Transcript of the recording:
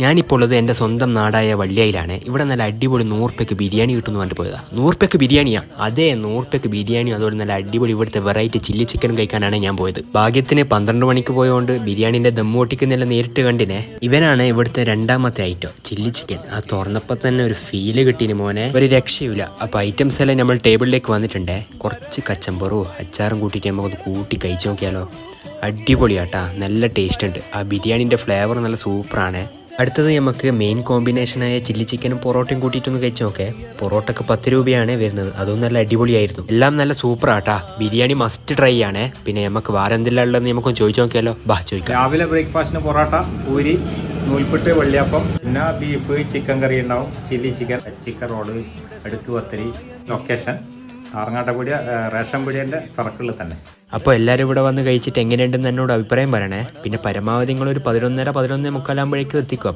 ഞാനിപ്പോൾ ഉള്ളത് എൻ്റെ സ്വന്തം നാടായ വള്ളിയായിലാണ്. ഇവിടെ നല്ല അടിപൊളി 100 രൂപയ്ക്ക് ബിരിയാണി കിട്ടുമെന്ന് പറഞ്ഞിട്ട് പോയതാണ്. 100 രൂപയ്ക്ക് ബിരിയാണിയാ? അതെ, 100 രൂപയ്ക്ക് ബിരിയാണിയും അതുപോലെ നല്ല അടിപൊളി ഇവിടുത്തെ വെറൈറ്റി ചില്ലി ചിക്കനും കഴിക്കാനാണ് ഞാൻ പോയത്. ഭാഗ്യത്തിന് 12 മണിക്ക് പോയതുകൊണ്ട് ബിരിയാണിൻ്റെ ദം പൊട്ടിക്കുന്നെല്ലാം നേരിട്ട് കണ്ടിനെ. ഇവനാണ് ഇവിടുത്തെ രണ്ടാമത്തെ ഐറ്റം, ചില്ലി ചിക്കൻ. ആ തുറന്നപ്പോൾ തന്നെ ഒരു ഫീല് കിട്ടീന് മോനെ, ഒരു രക്ഷയില്ല. അപ്പോൾ ഐറ്റംസ് എല്ലാം നമ്മൾ ടേബിളിലേക്ക് വന്നിട്ടുണ്ടേ. കുറച്ച് കച്ചമ്പറും അച്ചാറും കൂട്ടിയിട്ട് നമുക്കൊന്ന് കൂട്ടി കഴിച്ചു നോക്കിയാലോ. അടിപൊളിയാട്ടാ, നല്ല ടേസ്റ്റ് ഉണ്ട്. ആ ബിരിയാണിൻ്റെ ഫ്ലേവർ നല്ല സൂപ്പറാണ്. അടുത്തത് നമുക്ക് മെയിൻ കോമ്പിനേഷനായ ചില്ലി ചിക്കനും പൊറോട്ടയും കൂട്ടിയിട്ടൊന്ന് കഴിച്ചു നോക്കേ. പൊറോട്ടക്ക് 10 രൂപയാണ് വരുന്നത്. അതും നല്ല അടിപൊളിയായിരുന്നു. എല്ലാം നല്ല സൂപ്പറാട്ടാ. ബിരിയാണി മസ്റ്റ് ട്രൈ ആണ്. പിന്നെ നമുക്ക് വേറെ എന്തെല്ലാം ഉള്ളതെന്ന് നമുക്കൊന്ന് ചോദിച്ചു നോക്കിയാലോ. ബാ ചോദിക്കാം. രാവിലെ ബ്രേക്ക്ഫാസ്റ്റിന് പൊറോട്ട, പൂരി, നൂൽപുട്ട്, വെള്ളിയപ്പം, പിന്നെ ബീഫ്, ചിക്കൻ കറി ഉണ്ടാവും, ചില്ലി ചിക്കൻ, ചിക്കൻ റോള്, അടുക്ക് പത്തിരി. ലൊക്കേഷൻ ആറങ്ങാട്ടപ്പീടിയ റേഷൻ പീടിയൻ്റെ സർക്കിളിൽ തന്നെ. അപ്പോൾ എല്ലാവരും ഇവിടെ വന്ന് കഴിച്ചിട്ട് എങ്ങനെയുണ്ടെന്ന് എന്നോട് അഭിപ്രായം പറയണേ. പിന്നെ പരമാവധി നിങ്ങളൊരു 11:30-11:45 എത്തിക്കും.